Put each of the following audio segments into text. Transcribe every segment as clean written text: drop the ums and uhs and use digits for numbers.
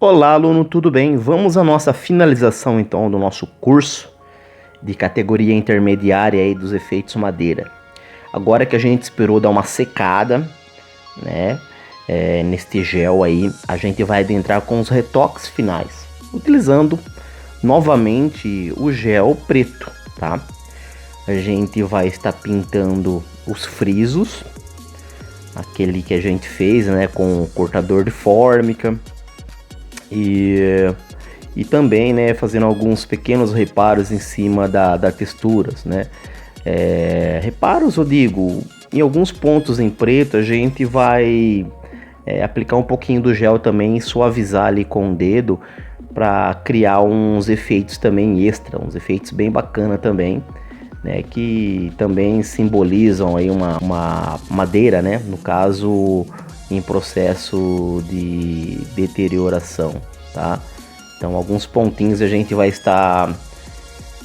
Olá, aluno, tudo bem? Vamos à nossa finalização então do nosso curso de categoria intermediária aí dos efeitos madeira. Agora que a gente esperou dar uma secada, né, neste gel aí, a gente vai adentrar com os retoques finais, utilizando novamente o gel preto, tá? A gente vai estar pintando os frisos, aquele que a gente fez, né, com o cortador de fórmica. E também, né, fazendo alguns pequenos reparos em cima das texturas, né? Reparos, eu digo, em alguns pontos em preto a gente vai aplicar um pouquinho do gel também e suavizar ali com o dedo para criar uns efeitos também extra, uns efeitos bem bacana também, né? Que também simbolizam aí uma madeira, né? No caso, em processo de deterioração, tá? Então alguns pontinhos a gente vai estar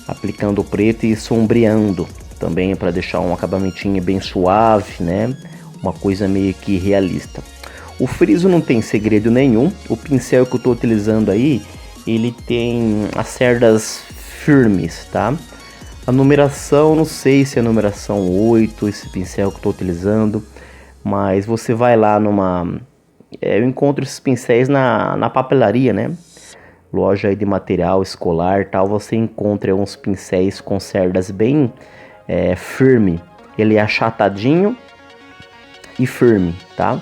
aplicando o preto e sombreando também para deixar um acabamentinho bem suave, né? Uma coisa meio que realista. O friso não tem segredo nenhum. O pincel que eu estou utilizando aí, ele tem as cerdas firmes, tá? A numeração, não sei se é a numeração 8, esse pincel que eu estou utilizando, mas você vai lá eu encontro esses pincéis na papelaria, né? Loja aí de material escolar, tal, você encontra uns pincéis com cerdas bem firme. Ele é achatadinho e firme, tá?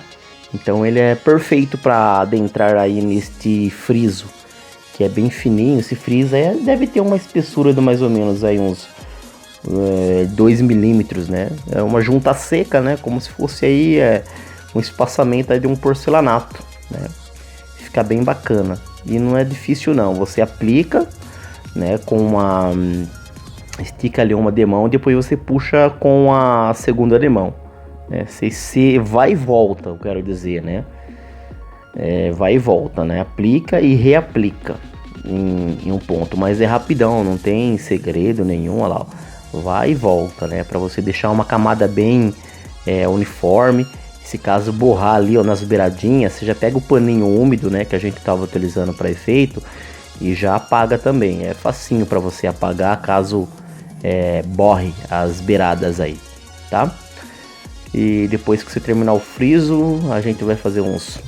Então ele é perfeito para adentrar aí neste friso, que é bem fininho. Esse friso deve ter uma espessura de mais ou menos aí uns 2 milímetros, né? É uma junta seca, né? Como se fosse aí um espaçamento aí de um porcelanato, né? Fica bem bacana. E não é difícil não, você aplica, né, estica ali uma demão, depois você puxa com a segunda demão, né? Você vai e volta, eu quero dizer, né? Vai e volta, né? Aplica e reaplica em um ponto, mas é rapidão, não tem segredo nenhum, olha lá, vai e volta, né? Para você deixar uma camada bem uniforme. Se caso borrar ali, ó, nas beiradinhas, você já pega o paninho úmido, né, que a gente estava utilizando para efeito, e já apaga também. É facinho para você apagar caso borre as beiradas aí, tá? E depois que você terminar o friso, a gente vai fazer uns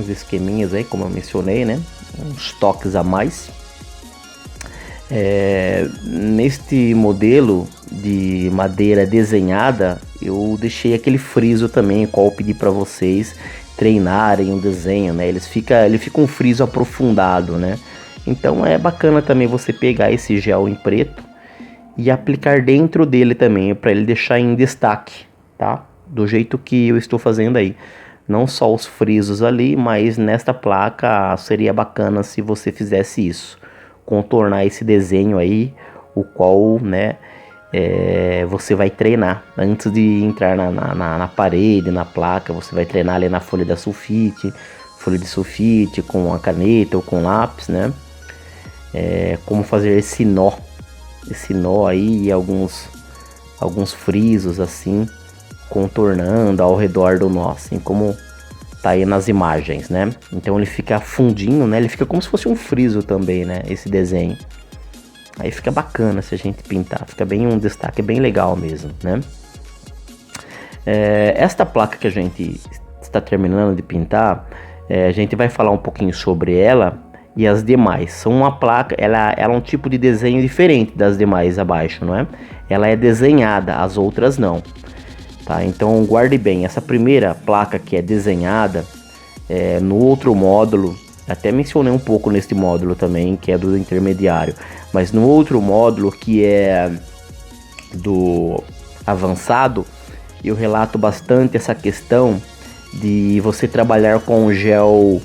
esqueminhas aí, como eu mencionei, né? Uns toques a mais. Neste modelo de madeira desenhada, eu deixei aquele friso também, qual eu pedi para vocês treinarem o desenho, né? Ele fica um friso aprofundado, né? Então é bacana também você pegar esse gel em preto e aplicar dentro dele também, para ele deixar em destaque, tá? Do jeito que eu estou fazendo aí. Não só os frisos ali, mas nesta placa seria bacana se você fizesse isso. Contornar esse desenho aí, o qual, né, você vai treinar antes de entrar na parede, na placa. Você vai treinar ali na folha de sulfite com a caneta ou com lápis, né? Como fazer esse nó aí e alguns frisos assim, contornando ao redor do nó, assim como tá aí nas imagens, né? Então ele fica fundinho, né? Ele fica como se fosse um friso também, né? Esse desenho. Aí fica bacana se a gente pintar. Fica bem um destaque bem legal mesmo, né? Esta placa que a gente está terminando de pintar, a gente vai falar um pouquinho sobre ela e as demais. São uma placa, ela é um tipo de desenho diferente das demais abaixo, não é? Ela é desenhada, as outras não. Tá, então guarde bem, essa primeira placa que é desenhada, no outro módulo, até mencionei um pouco neste módulo também, que é do intermediário, mas no outro módulo que é do avançado, eu relato bastante essa questão de você trabalhar com o gel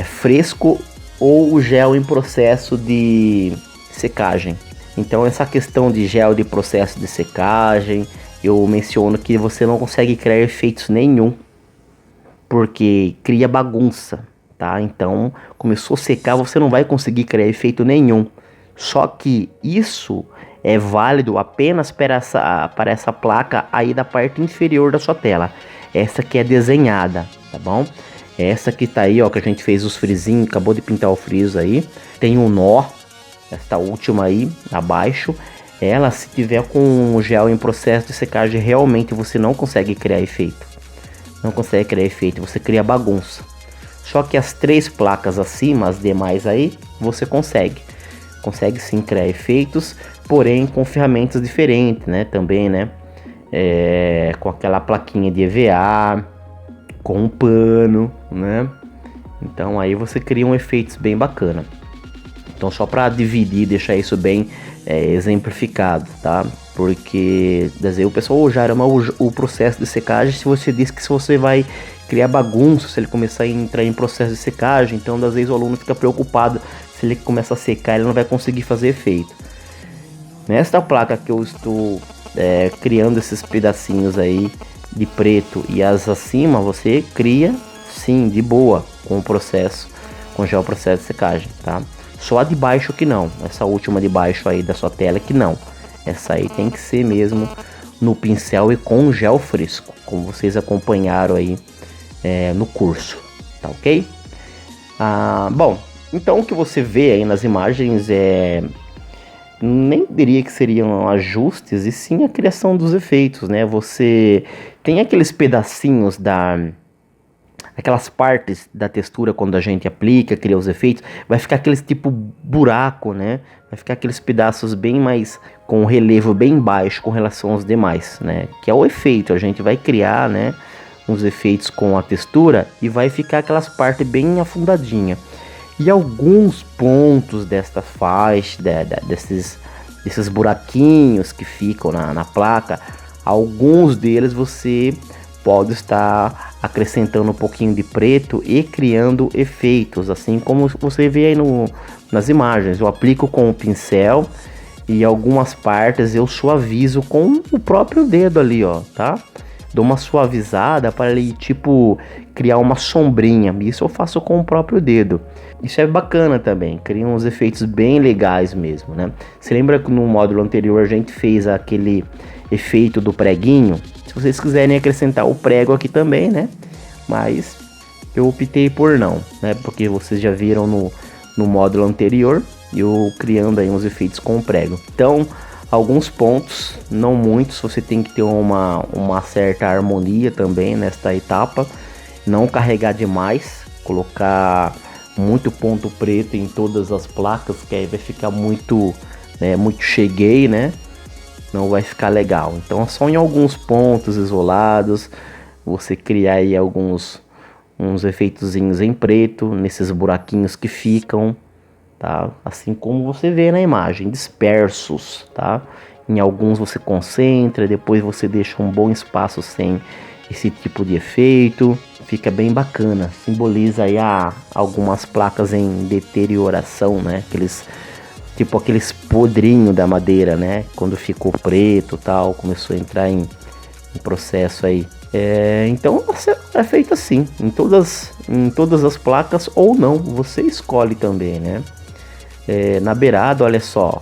fresco ou o gel em processo de secagem. Então essa questão de gel de processo de secagem, eu menciono que você não consegue criar efeitos nenhum, porque cria bagunça, tá? Então, começou a secar, você não vai conseguir criar efeito nenhum. Só que isso é válido apenas para essa placa aí da parte inferior da sua tela. Essa que é desenhada, tá bom? Essa que tá aí, ó, que a gente fez os frisinhos, acabou de pintar o friso aí. Tem um nó, esta última aí, abaixo. Ela, se tiver com o gel em processo de secagem, realmente você não consegue criar efeito. Não consegue criar efeito, você cria bagunça. Só que as 3 placas acima, as demais aí, você consegue. Consegue sim criar efeitos, porém com ferramentas diferentes, né? Também, né? Com aquela plaquinha de EVA, com um pano, né? Então aí você cria um efeito bem bacana. Então só para dividir, deixar isso bem exemplificado, tá? Porque daí o pessoal já ama o processo de secagem. Se você diz que se você vai criar bagunça, se ele começar a entrar em processo de secagem, então às vezes o aluno fica preocupado, se ele começa a secar ele não vai conseguir fazer efeito. Nesta placa que eu estou criando esses pedacinhos aí de preto e as acima, você cria sim, de boa, com o processo, com já o processo de secagem, tá? Só a de baixo que não, essa última de baixo aí da sua tela que não. Essa aí tem que ser mesmo no pincel e com gel fresco, como vocês acompanharam aí no curso, tá ok? Bom, então o que você vê aí nas imagens nem diria que seriam ajustes, e sim a criação dos efeitos, né? Você tem aqueles pedacinhos aquelas partes da textura quando a gente aplica, cria os efeitos, vai ficar aqueles tipo buraco, né? Vai ficar aqueles pedaços bem mais com relevo bem baixo com relação aos demais, né? Que é o efeito, a gente vai criar, né? Uns efeitos com a textura e vai ficar aquelas partes bem afundadinha. E alguns pontos desta faixa, desses buraquinhos que ficam na placa, alguns deles você pode estar acrescentando um pouquinho de preto e criando efeitos, assim como você vê aí nas imagens. Eu aplico com o pincel e algumas partes eu suavizo com o próprio dedo ali, ó, tá? Dou uma suavizada para ele, tipo, criar uma sombrinha. Isso eu faço com o próprio dedo. Isso é bacana também, cria uns efeitos bem legais mesmo, né? Você lembra que no módulo anterior a gente fez aquele efeito do preguinho? Se vocês quiserem acrescentar o prego aqui também, né? Mas eu optei por não, né? Porque vocês já viram no módulo anterior, eu criando aí uns efeitos com o prego. Então, alguns pontos, não muitos, você tem que ter uma certa harmonia também nesta etapa. Não carregar demais, colocar muito ponto preto em todas as placas, que aí vai ficar muito cheguei, né? Não vai ficar legal. Então só em alguns pontos isolados você criar aí uns efeitozinhos em preto nesses buraquinhos que ficam, tá? Assim como você vê na imagem, dispersos, tá? Em alguns você concentra, depois você deixa um bom espaço sem esse tipo de efeito, fica bem bacana. Simboliza aí algumas placas em deterioração, né? Aqueles podrinhos da madeira, né? Quando ficou preto, tal, começou a entrar em processo aí. Então é feito assim, em todas as placas ou não, você escolhe também, né? Na beirada, olha só,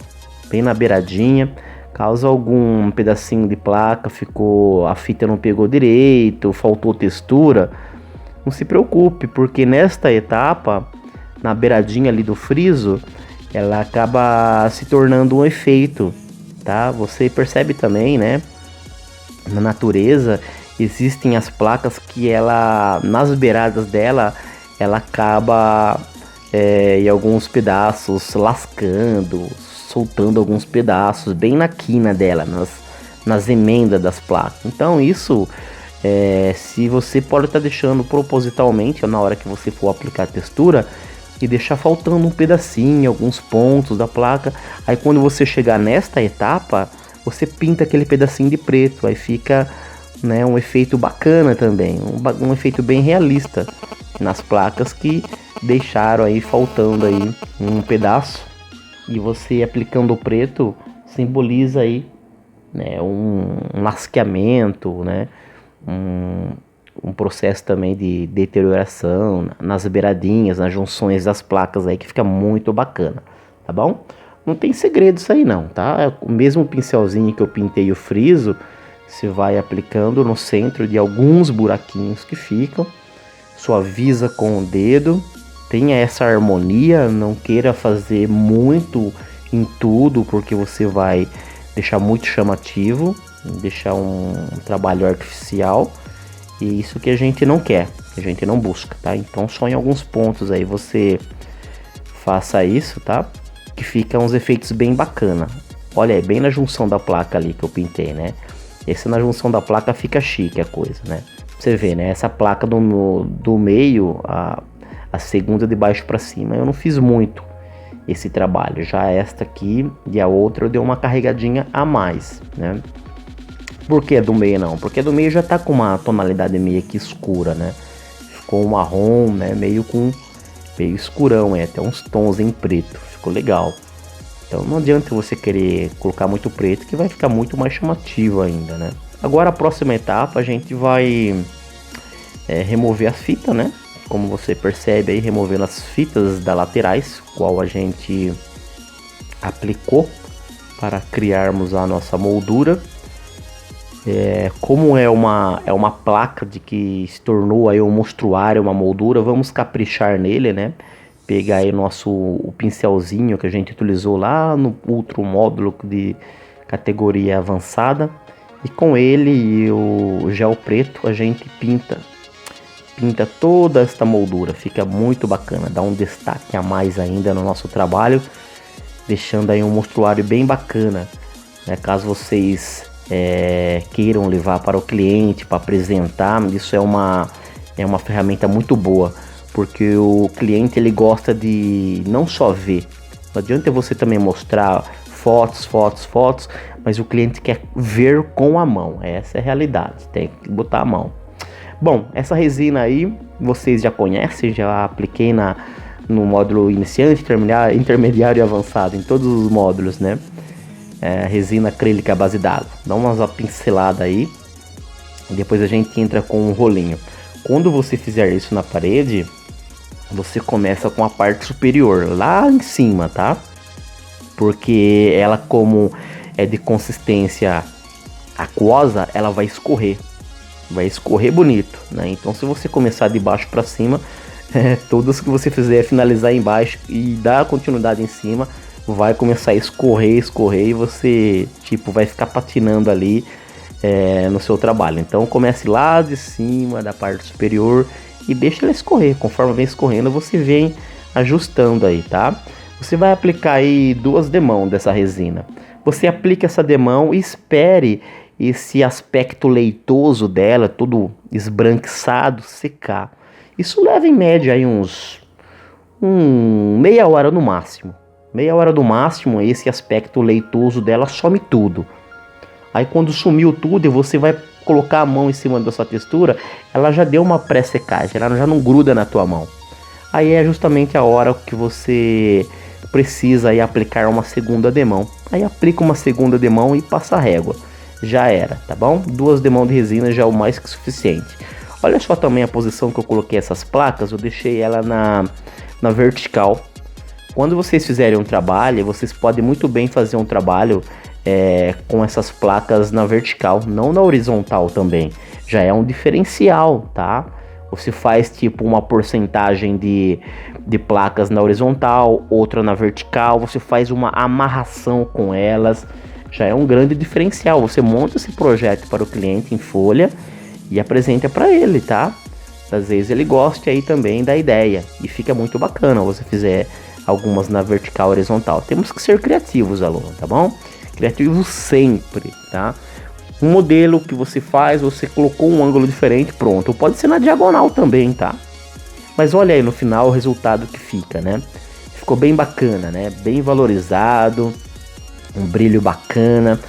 bem na beiradinha, caso algum pedacinho de placa a fita não pegou direito, faltou textura, não se preocupe, porque nesta etapa, na beiradinha ali do friso, ela acaba se tornando um efeito, tá? Você percebe também, né? Na natureza existem as placas que nas beiradas dela, ela acaba em alguns pedaços lascando, soltando alguns pedaços bem na quina dela, nas emendas das placas. Então isso, se você pode estar deixando propositalmente na hora que você for aplicar a textura e deixar faltando um pedacinho, alguns pontos da placa, aí quando você chegar nesta etapa, você pinta aquele pedacinho de preto, aí fica, né, um efeito bacana também, um efeito bem realista nas placas que deixaram aí faltando aí um pedaço, e você aplicando o preto simboliza aí, né, um lasqueamento, né, um processo também de deterioração nas beiradinhas, nas junções das placas aí, que fica muito bacana, tá bom? Não tem segredo isso aí não, tá? O mesmo pincelzinho que eu pintei o friso, você vai aplicando no centro de alguns buraquinhos que ficam, suaviza com o dedo, tenha essa harmonia, não queira fazer muito em tudo, porque você vai deixar muito chamativo, deixar um trabalho artificial, e isso que a gente não quer, que a gente não busca, tá? Então só em alguns pontos aí você faça isso, tá? Que fica uns efeitos bem bacana. Olha aí, bem na junção da placa ali que eu pintei, né? Esse na junção da placa fica chique a coisa, né? Você vê, né? Essa placa do meio, a segunda de baixo para cima, eu não fiz muito esse trabalho. Já esta aqui e a outra eu dei uma carregadinha a mais, né? Por que do meio não? Porque do meio já tá com uma tonalidade meio que escura, né? Ficou um marrom, né? Meio escurão, até uns tons em preto. Ficou legal. Então não adianta você querer colocar muito preto, que vai ficar muito mais chamativo ainda, né? Agora a próxima etapa a gente vai remover as fitas, né? Como você percebe aí, removendo as fitas das laterais, qual a gente aplicou para criarmos a nossa moldura. Como é uma placa de que se tornou aí um monstruário, uma moldura, vamos caprichar nele, né? Pegar aí o pincelzinho que a gente utilizou lá no outro módulo de categoria avançada, e com ele e o gel preto a gente pinta toda esta moldura. Fica muito bacana, dá um destaque a mais ainda no nosso trabalho, deixando aí um monstruário bem bacana, né? Caso vocês queiram levar para o cliente para apresentar, isso é uma ferramenta muito boa, porque o cliente ele gosta de não só ver, não adianta você também mostrar fotos, mas o cliente quer ver com a mão. Essa é a realidade, tem que botar a mão. Bom, essa resina aí vocês já conhecem, já apliquei no módulo iniciante, intermediário e avançado, em todos os módulos, né? Resina acrílica à base d'água. Dá uma pincelada aí e depois a gente entra com um rolinho. Quando você fizer isso na parede, você começa com a parte superior, lá em cima, tá? Porque ela, como é de consistência aquosa, ela vai escorrer bonito, né? Então se você começar de baixo para cima, todas que você fizer finalizar embaixo e dar continuidade em cima, vai começar a escorrer e você vai ficar patinando ali no seu trabalho. Então comece lá de cima da parte superior e deixa ela escorrer. Conforme vem escorrendo, você vem ajustando aí, tá? Você vai aplicar aí 2 demãos dessa resina. Você aplica essa demão e espere esse aspecto leitoso dela, todo esbranquiçado, secar. Isso leva em média aí meia hora no máximo. Meia hora no máximo, esse aspecto leitoso dela some tudo. Aí quando sumiu tudo e você vai colocar a mão em cima dessa textura, ela já deu uma pré-secagem, ela já não gruda na tua mão. Aí é justamente a hora que você precisa aí aplicar uma segunda demão. Aí aplica uma segunda demão e passa a régua. Já era, tá bom? 2 demãos de resina já é o mais que suficiente. Olha só também a posição que eu coloquei essas placas, eu deixei ela na vertical. Quando vocês fizerem um trabalho, vocês podem muito bem fazer um trabalho com essas placas na vertical, não na horizontal também. Já é um diferencial, tá? Você faz uma porcentagem de placas na horizontal, outra na vertical, você faz uma amarração com elas, já é um grande diferencial. Você monta esse projeto para o cliente em folha e apresenta para ele, tá? Às vezes ele gosta aí também da ideia e fica muito bacana você fizer algumas na vertical, horizontal. Temos que ser criativos, aluno, tá bom? Criativos sempre, tá? Um modelo que você faz, você colocou um ângulo diferente, pronto. Pode ser na diagonal também, tá? Mas olha aí no final o resultado que fica, né? Ficou bem bacana, né? Bem valorizado, um brilho bacana.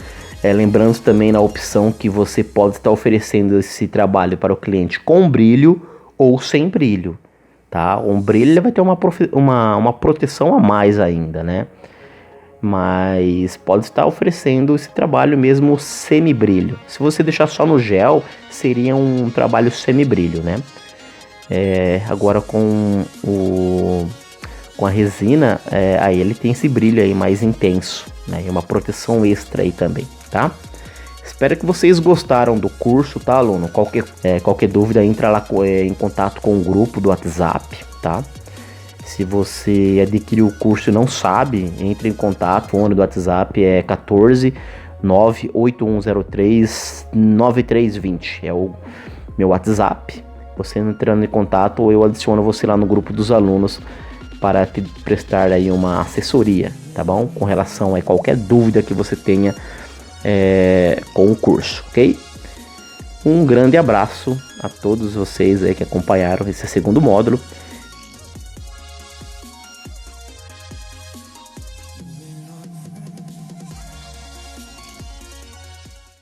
Lembrando também na opção que você pode estar oferecendo esse trabalho para o cliente com brilho ou sem brilho, tá? Um brilho ele vai ter uma proteção a mais ainda, né? Mas pode estar oferecendo esse trabalho mesmo semi-brilho. Se você deixar só no gel, seria um trabalho semi-brilho, né? Agora com a resina, aí ele tem esse brilho aí mais intenso, né? E uma proteção extra aí também, tá? Espero que vocês gostaram do curso, tá, aluno? Qualquer dúvida, entra lá em contato com o grupo do WhatsApp, tá? Se você adquiriu o curso e não sabe, entre em contato. O fone do WhatsApp é 14 98103 9320. É o meu WhatsApp. Você entrando em contato, eu adiciono você lá no grupo dos alunos para te prestar aí uma assessoria, tá bom? Com relação a qualquer dúvida que você tenha com o curso, ok? Um grande abraço a todos vocês aí que acompanharam esse segundo módulo.